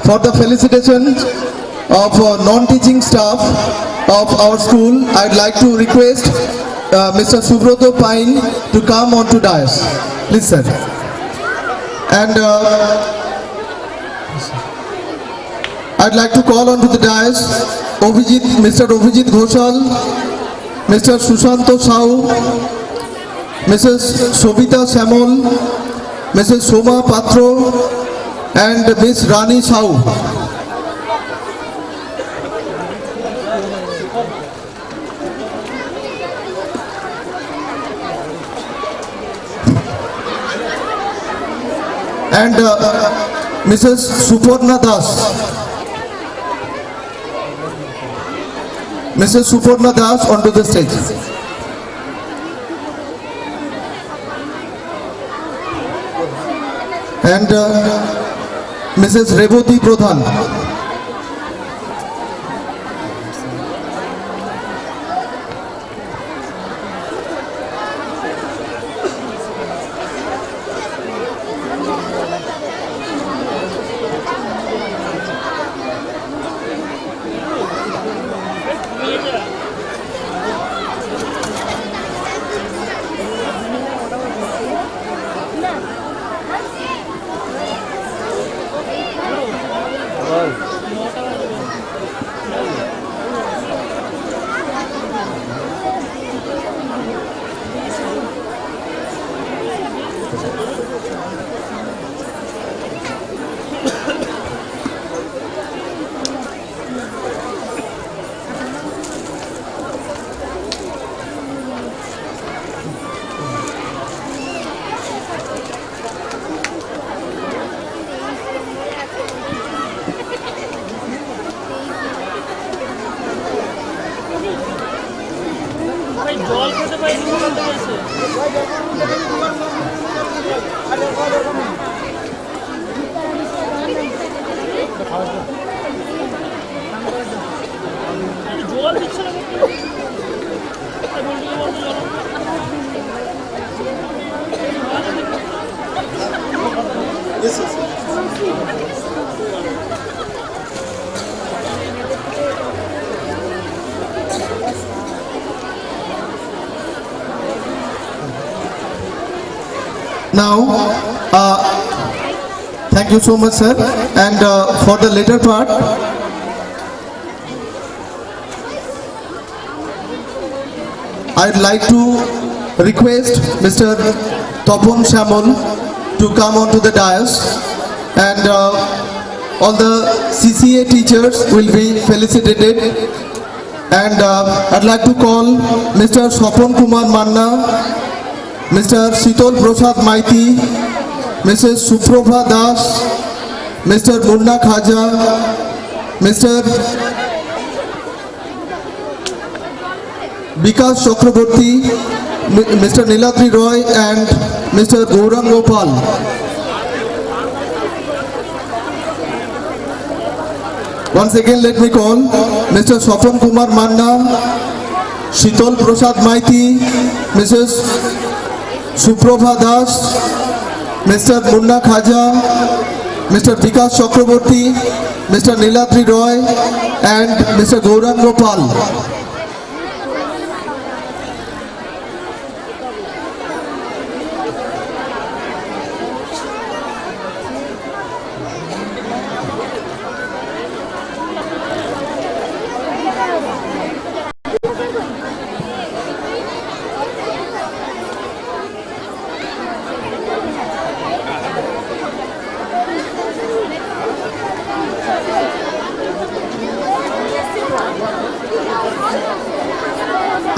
for the felicitation of non-teaching staff of our school, I'd like to request Mr. Subroto Pine to come on to dais. Please, sir. And I'd like to call on to the dais Mr. Obhijit Ghoshal, Mr. Sushanto Sau, Mrs. Shobita Samol, Mrs. Soma Patro, and Miss Rani Sau. And Mrs. Suporna Das. Mrs. Suporna Das onto the stage. And Mrs. Revoti Pradhan. Now, thank you so much, sir. And for the later part, I'd like to request Mr. Topon Shamol to come onto the dais, and all the CCA teachers will be felicitated. And I'd like to call Mr. Swapon Kumar Manna, Mr. Shitol Prasad Maiti, Mrs. Suprabha Das, Mr. Munna Khaja, Mr. Vikas Chakraborty, Mr. Niladri Roy, and Mr. Gaurang Gopal. Once again, let me call Mr. Swapon Kumar Manna, Shitol Prasad Maiti, Mrs. Suprabha Das, Mr. Munna Khaja, Mr. Vikas Chakraborty, Mr. Niladri Roy, and Mr. Gaurang Gopal.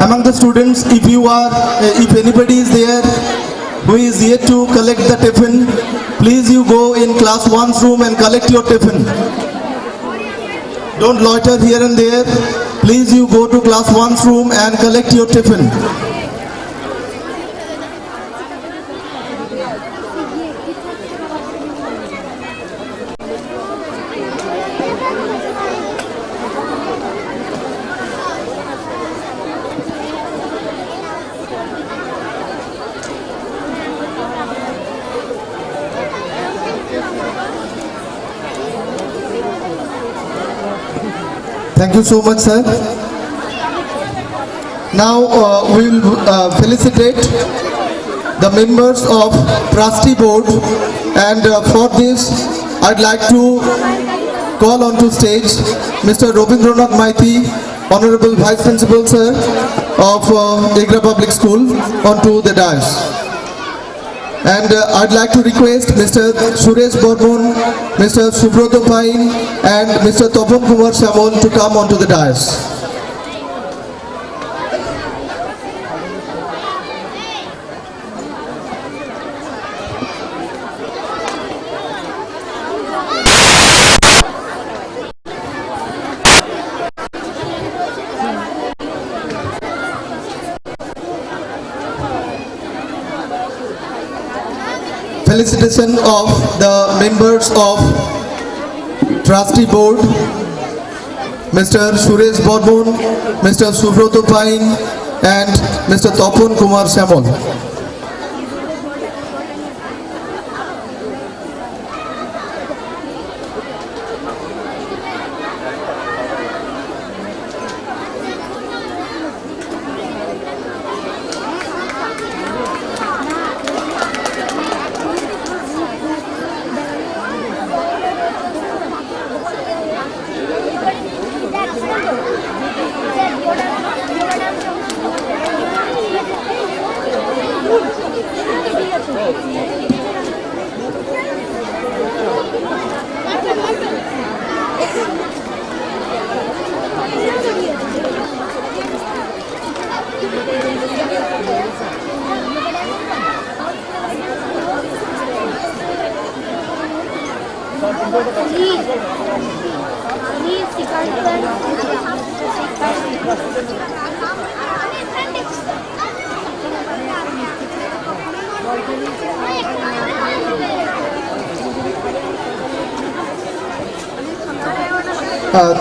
Among the students, if anybody is there who is yet to collect the tiffin, please you go in class 1's room and collect your tiffin. Don't loiter here and there. Please you go to class 1's room and collect your tiffin. Thank you so much, sir. Now we will felicitate the members of trustee board, and for this I'd like to call on to stage Mr. Robindranath Maiti, Honorable Vice Principal Sir of Egra Public School, onto the dais. And I'd like to request Mr. Suresh Bormon, Mr. Subroto Pain and Mr. Topon Kumar Samol to come onto the dais. Felicitation of the members of trustee board, Mr. Suresh Bormon, Mr. Subroto Pain and Mr. Topon Kumar Samol.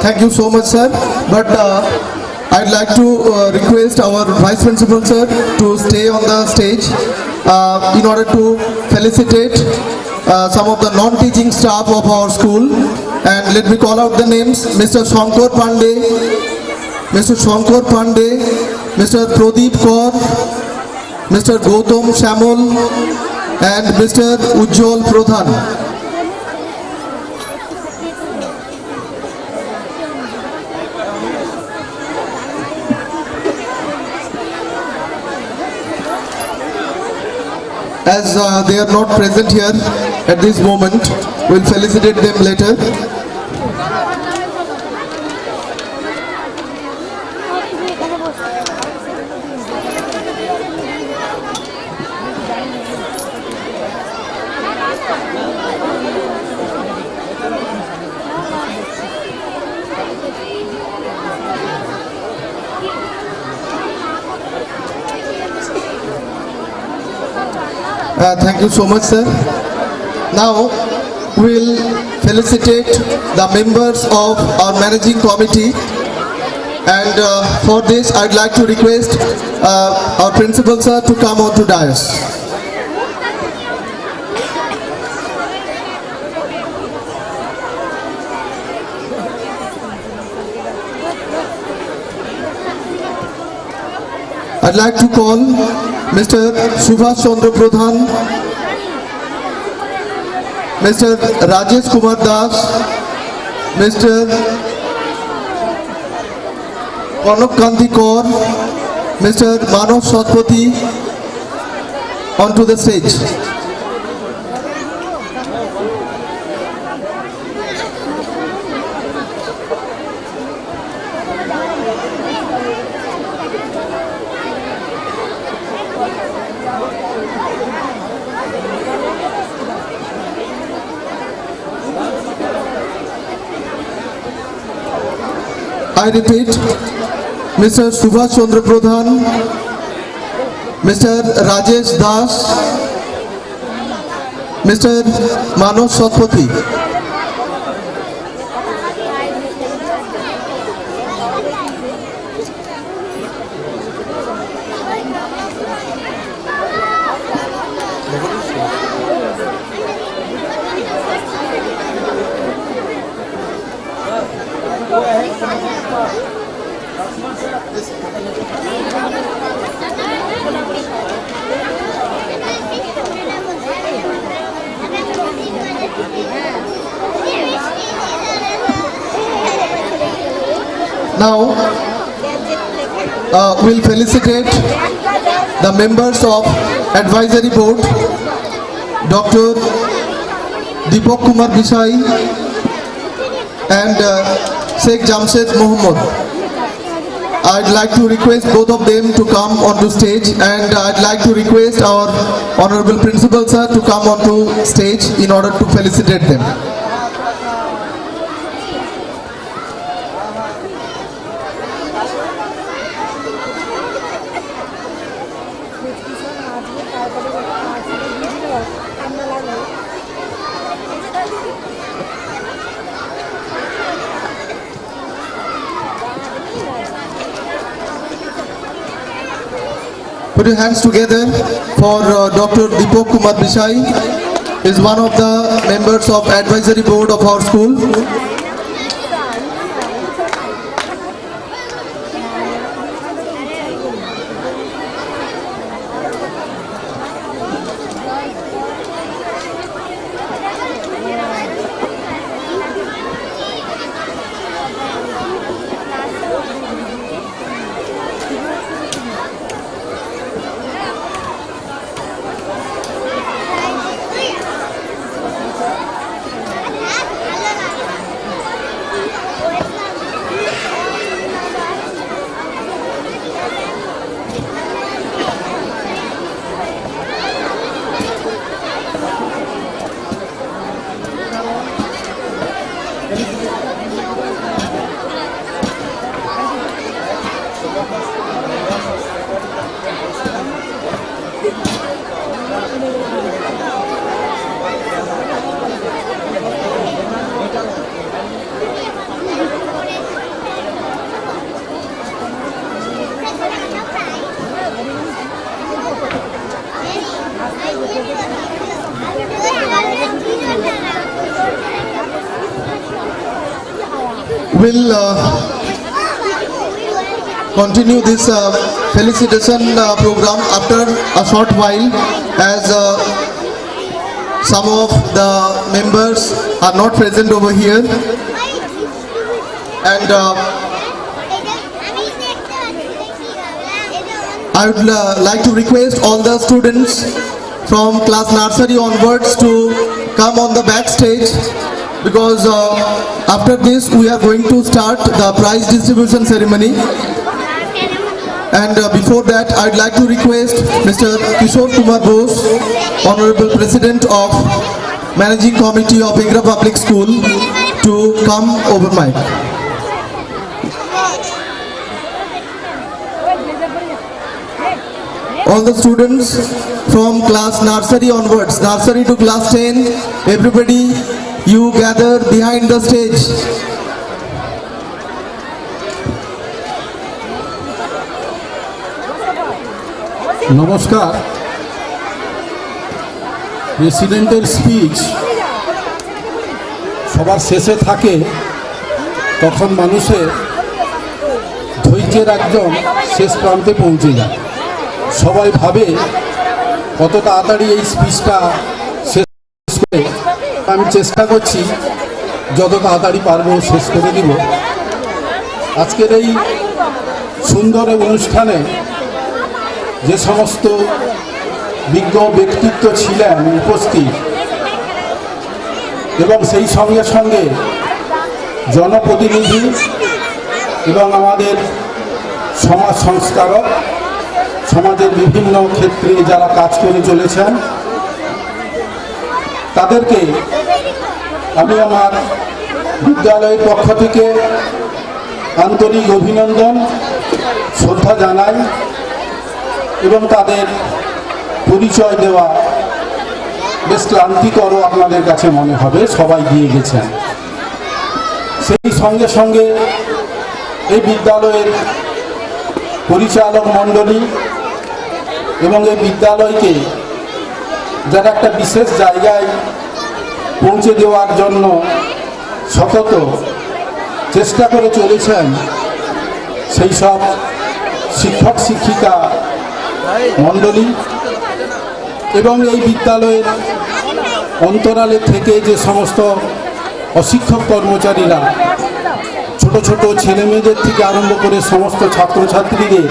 Thank you so much, sir. But I'd like to request our Vice Principal, sir, to stay on the stage in order to felicitate some of the non-teaching staff of our school. And let me call out the names: Mr. Shankar Pandey, Mr. Pradeep Kaur, Mr. Gautam Samol, and Mr. Ujjwal Pradhan. As they are not present here at this moment, we'll felicitate them later. Thank you so much, sir. Now we'll felicitate the members of our managing committee, and for this I'd like to request our principal, sir, to come on to dais. I'd like to call Mr. Subhash Chandra Pradhan, Mr. Rajesh Kumar Das, Mr. Kanak Kanti Kaur, Mr. Manav Satpathy onto the stage. I repeat, Mr. Subhash Chandra Pradhan, Mr. Rajesh Das, Mr. Manav Satpathy. Now, we'll felicitate the members of Advisory Board, Dr. Deepak Kumar Bisai and Sheikh Jamshed Mohammed. I'd like to request both of them to come onto stage, and I'd like to request our Honorable Principal Sir to come onto stage in order to felicitate them. Put your hands together for Dr. Deepak Kumar Bisai. Is one of the members of Advisory Board of our school. We'll continue this felicitation program after a short while, as some of the members are not present over here, and I would like to request all the students from class nursery onwards to come on the backstage, because after this we are going to start the prize distribution ceremony. And before that, I'd like to request Mr. Kishore Kumar Bose, Honorable President of Managing Committee of Egra Public School, to come over mic. All the students from class nursery onwards, nursery to class 10, everybody, you gather behind the stage. নমস্কার। প্রেসিডেন্টের speech সবার শেষে থাকে, তখন মানুষের ধৈর্যের একদম শেষ প্রান্তে পৌঁছে যায়। সবাই ভাবে কত তাড়াতাড়ি এই স্পিচটা শেষ করে। আমি চেষ্টা করছি যত তাড়াতাড়ি পারবো শেষ করে দিব। আজকের এই সুন্দর অনুষ্ঠানে যে সমস্ত বিজ্ঞ ব্যক্তিত্ব ছিলেন উপস্থিত, এবং সেই সঙ্গে সঙ্গে জনপ্রতিনিধি এবং আমাদের সমাজ সংস্কারক, সমাজের বিভিন্ন ক্ষেত্রে যারা কাজ করে চলেছেন, তাদেরকে আমি আমার বিদ্যালয়ের পক্ষ থেকে আন্তরিক অভিনন্দন, শ্রদ্ধা জানাই, এবং তাদের পরিচয় দেওয়া বেশ ক্লান্তিকরও আপনাদের কাছে মনে হবে, সবাই দিয়ে গেছেন। সেই সঙ্গে সঙ্গে এই বিদ্যালয়ের পরিচালক মণ্ডলী এবং এই বিদ্যালয়কে যারা একটা বিশেষ জায়গায় পৌঁছে দেওয়ার জন্য সতত চেষ্টা করে চলেছেন সেই সব শিক্ষক শিক্ষিকা মণ্ডলী এবং এই বিদ্যালয়ের অন্তরালে থেকে যে সমস্ত অশিক্ষক কর্মচারীরা ছোট ছোট ছেলেমেয়েদের থেকে আরম্ভ করে সমস্ত ছাত্রছাত্রীদের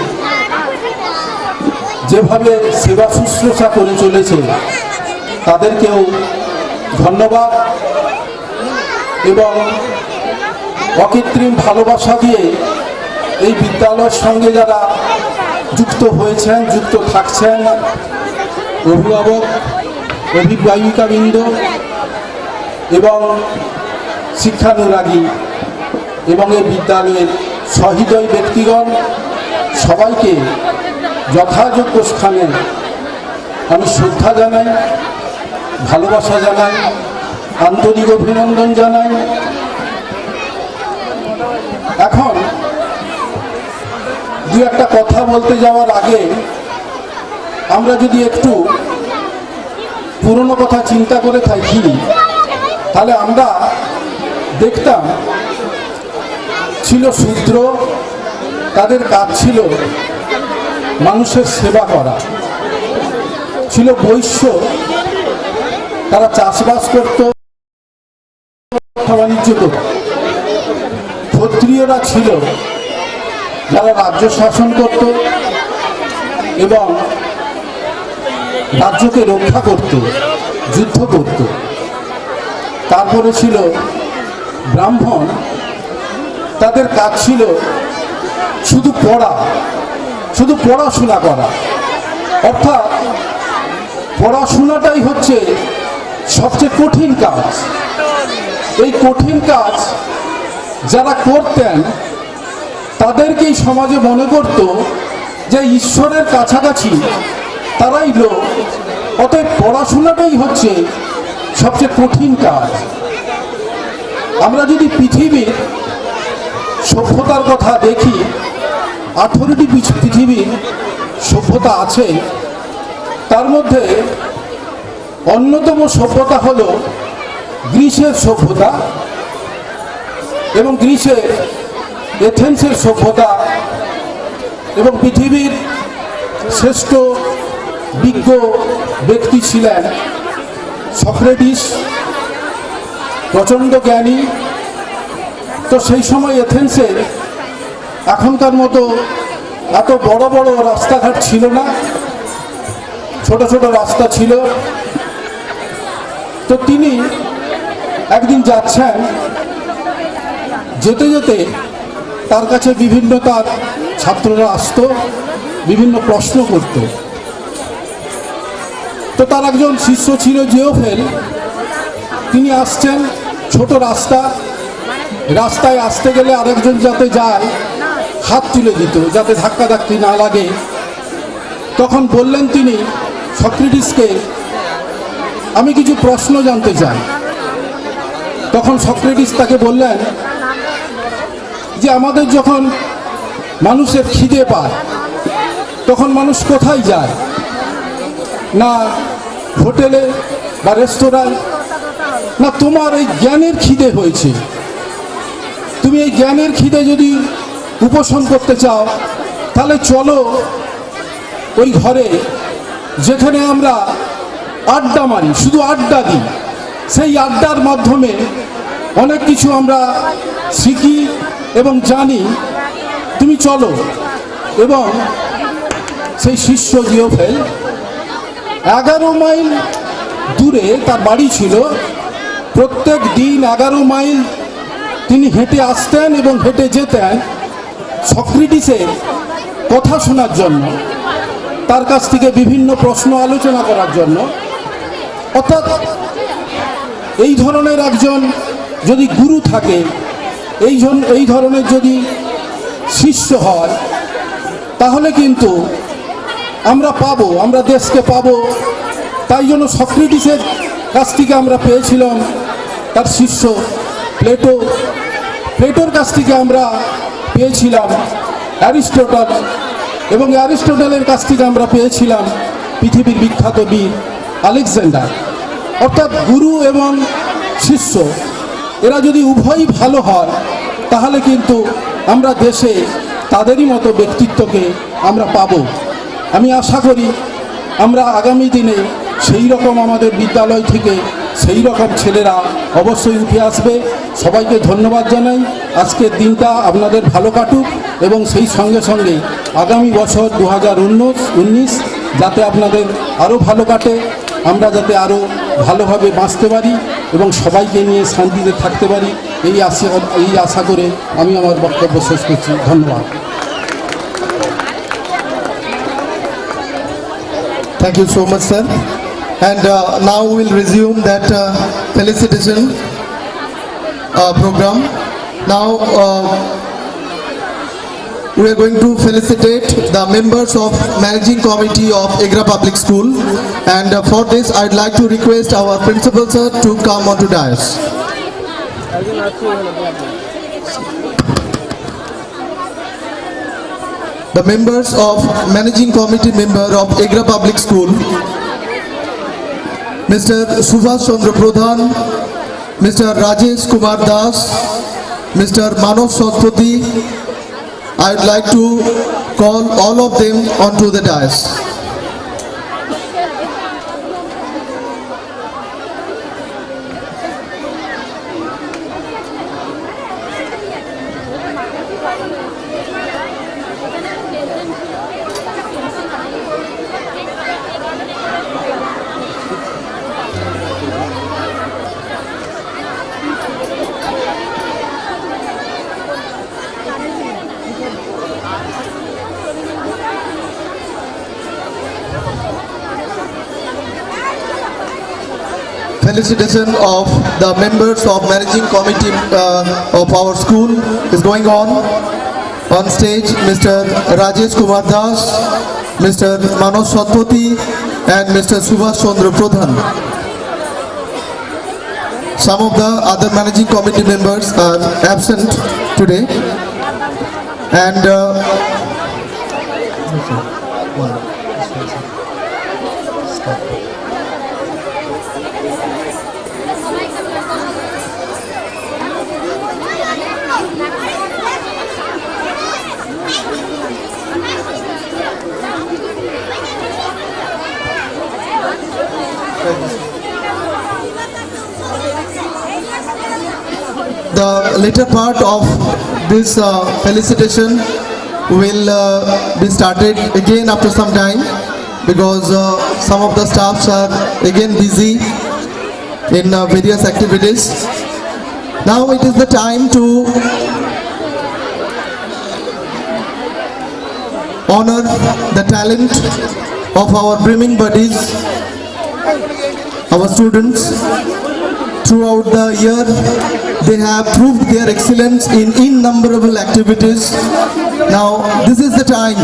যেভাবে সেবা শুশ্রূষা করে চলেছে তাদেরকেও ধন্যবাদ এবং অকৃত্রিম ভালোবাসা দিয়ে এই বিদ্যালয়ের সঙ্গে যারা যুক্ত হয়েছেন, যুক্ত থাকছেন, অভিভাবক অভিভাবিকাবৃন্দ এবং শিক্ষানুরাগী এবং এই বিদ্যালয়ের সহৃদয় ব্যক্তিগণ সবাইকে যথাযোগ্য স্থানে আমি শ্রদ্ধা জানাই, ভালোবাসা জানাই, আন্তরিক অভিনন্দন জানাই। এখন দু একটা কথা বলতে যাওয়ার আগে আমরা যদি একটু পুরনো কথা চিন্তা করে থাকি তাহলে আমরা দেখতাম ছিল শূদ্র, তাদের কাজ ছিল মানুষের সেবা করা, ছিল বৈশ্য, তারা চাষবাস করত, বাণিজ্য করত, ক্ষত্রিয়রা ছিল যারা রাজ্য শাসন করত এবং রাজ্যকে রক্ষা করত, যুদ্ধ করত। তারপরে ছিল ব্রাহ্মণ, তাদের কাজ ছিল শুধু পড়া, শুধু পড়াশোনা করা, অর্থাৎ পড়াশোনাটাই হচ্ছে সবচেয়ে কঠিন কাজ। এই কঠিন কাজ যারা করতেন তাদেরকেই সমাজে মনে করত যে ঈশ্বরের কাছাকাছি তারাই লোক, অতএব পড়াশোনাটাই হচ্ছে সবচেয়ে কঠিন কাজ। আমরা যদি পৃথিবীর সভ্যতার কথা দেখি, 18টি পৃথিবীর সভ্যতা আছে, তার মধ্যে অন্যতম সভ্যতা হল গ্রিসের সভ্যতা এবং গ্রিসের এথেন্সের সভ্যতা এবং পৃথিবীর শ্রেষ্ঠ বিজ্ঞ ব্যক্তি ছিলেন সক্রেটিস, প্রচণ্ড জ্ঞানী। তো সেই সময় এথেন্সে এখনকার মতো এত বড় বড় রাস্তাঘাট ছিল না, ছোট ছোট রাস্তা ছিল। তো তিনি একদিন যাচ্ছেন, যেতে যেতে তার কাছে বিভিন্ন তার ছাত্ররা আসতো, বিভিন্ন প্রশ্ন করত। তো তার একজন শিষ্য ছিল জিওফেল, তিনি আসছেন, ছোট রাস্তা, রাস্তায় আসতে গেলে আরেকজন যাতে যায় হাত তুলে দিত যাতে ধাক্কাধাক্কি না লাগে। তখন বললেন তিনি সক্রেটিসকে, আমি কিছু প্রশ্ন জানতে চাই। তখন সক্রেটিস তাকে বললেন যে আমাদের যখন মানুষের খিদে পায় তখন মানুষ কোথায় যায়? না হোটেলে বা রেস্তোরাঁয়, না তোমার এই জ্ঞানের খিদে হয়েছে, তুমি এই জ্ঞানের খিদে যদি উপশম করতে চাও তাহলে চলো ওই ঘরে যেখানে আমরা আড্ডা মারি, শুধু আড্ডা দিই, সেই আড্ডার মাধ্যমে অনেক কিছু আমরা শিখি এবং জানি, তুমি চলো। এবং সেই শিষ্য জিওফেল 11 মাইল দূরে তার বাড়ি ছিল, প্রত্যেক দিন 11 মাইল তিনি হেঁটে আসতেন এবং হেঁটে যেতেন সক্রেটিসের কথা শোনার জন্য, তার কাছ থেকে বিভিন্ন প্রশ্ন আলোচনা করার জন্য। অর্থাৎ এই ধরনের একজন যদি গুরু থাকে, এই ধরনের যদি শিষ্য হয়, তাহলে কিন্তু আমরা পাবো, আমরা দেশকে পাবো। তাই জন্য সক্রেটিসের কাছ থেকে আমরা পেয়েছিলাম তার শিষ্য প্লেটো, প্লেটোর কাছ থেকে আমরা পেয়েছিলাম অ্যারিস্টটল, এবং অ্যারিস্টটলের কাছ থেকে আমরা পেয়েছিলাম পৃথিবীর বিখ্যাত বীর আলেকজান্ডার। অর্থাৎ গুরু এবং শিষ্য এরা যদি উভয়ই ভালো হয় তাহলে কিন্তু আমরা দেশে তাদেরই মতো ব্যক্তিত্বকে আমরা পাব। আমি আশা করি আমরা আগামী দিনে সেই রকম আমাদের বিদ্যালয় থেকে সেই রকম ছেলেরা অবশ্যই উঠে আসবে। সবাইকে ধন্যবাদ জানাই। আজকের দিনটা আপনাদের ভালো কাটুক এবং সেই সঙ্গে সঙ্গে আগামী বছর 2019 যাতে আপনাদের আরও ভালো কাটে, আমরা যাতে আরও ভালোভাবে বাঁচতে পারি এবং সবাইকে নিয়ে শান্তিতে থাকতে পারি, এই আশা করে আমি আমার বক্তব্য শেষ করছি। ধন্যবাদ। Thank you so much, sir. And now we'll resume that felicitation program. Now we are going to felicitate the members of Managing Committee of Egra Public School, and for this I'd like to request our principal sir to come onto dais. The members of Managing Committee member of Egra Public School, Mr. Subhash Chandra Pradhan, Mr. Rajesh Kumar Das, Mr. Manav Satpathy. I would like to call all of them onto the dais. Felicitation of the members of Managing Committee of our school is going on. On stage, Mr. Rajesh Kumar Das, Mr. Manav Satpathy, and Mr. Subhash Chandra Pradhan. Some of the other Managing Committee members are absent today, and the later part of this felicitation will be started again after some time, because some of the staffs are again busy in various activities. Now it is the time to honor the talent of our brimming buddies, our students. Throughout the year, they have proved their excellence in innumerable activities. Now, this is the time,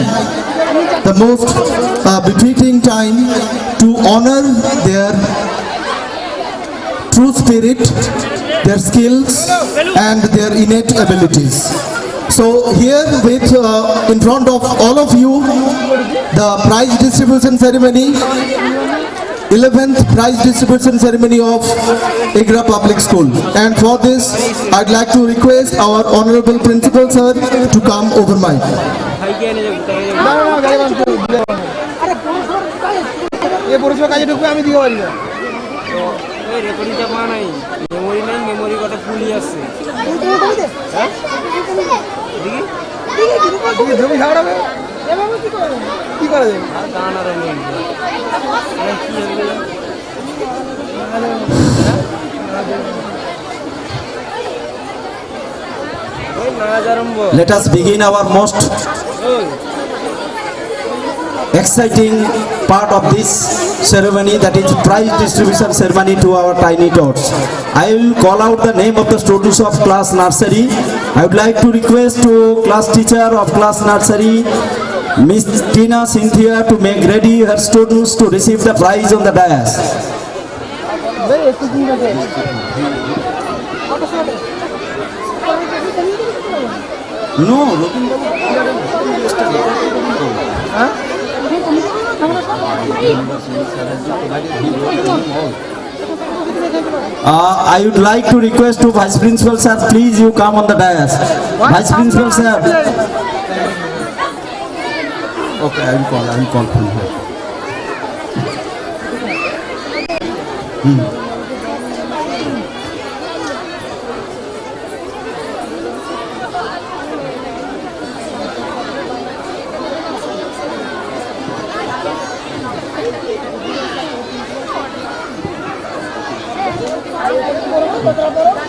the most befitting time to honor their true spirit, their skills, and their innate abilities. So here with in front of all of you, the prize distribution ceremony, 11th prize distribution ceremony of Egra Public School. And for this, I'd like to request our honorable principal sir to come over mic. কি করা যায় Let us begin our most exciting part of this ceremony, that is prize distribution ceremony to our tiny tots. I will call out the name of the students of class nursery. I would like to request to class teacher of class nursery, Miss Tina Cynthia, to make ready her students to receive the prize on the dais. No, looking I would like to request to Vice Principal sir, please you come on the dais. Vice Principal sir. Okay, I will call from here.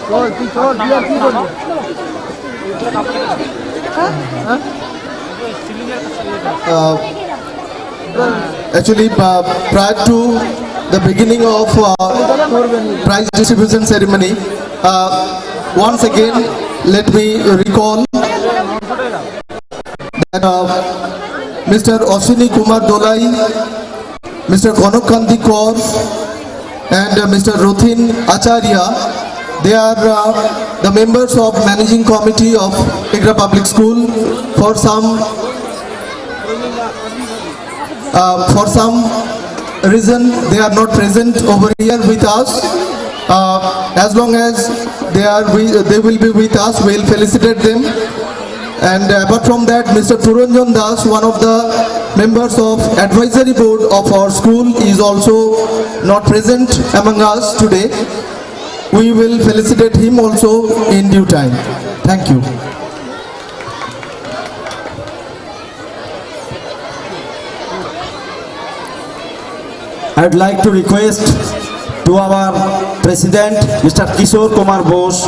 চল তুই চল তুই আর কি করবি Actually, prior to the beginning of prize distribution ceremony, once again, let me recall that Mr. Ashwini Kumar Dolai, Mr. Kanak Kanti Kaur, and Mr. Rothin Acharya, they are the members of Managing Committee of Egra Public School. For some reason they are not present over here with us. As long as they will be with us, we will felicitate them. And apart from that, Mr. Turanjan Das, one of the members of advisory board of our school, is also not present among us today. We will felicitate him also in due time. Thank you. I would like to request to our President, Mr. Kishore Kumar Bose,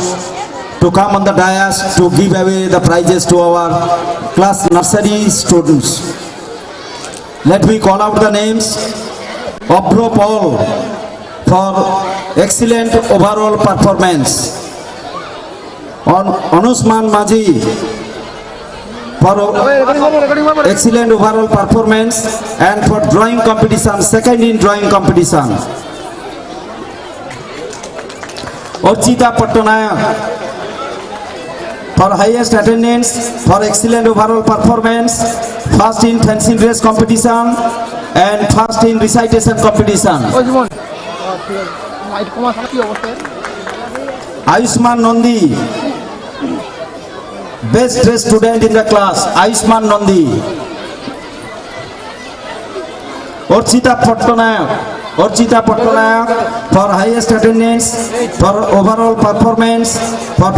to come on the dais to give away the prizes to our class nursery students. Let me call out the names. Obro Paul for excellent overall performance. Anusman Maji for excellent overall performance and for drawing competition, second in drawing competition. Orchita Pattanaya for highest attendance, for excellent overall performance, first in fancy dress competition and first in recitation competition. Ayushman Nandi, best dressed student in the class, Ayushman Nandi. Orchita Pattanaya for highest attendance, for overall performance, for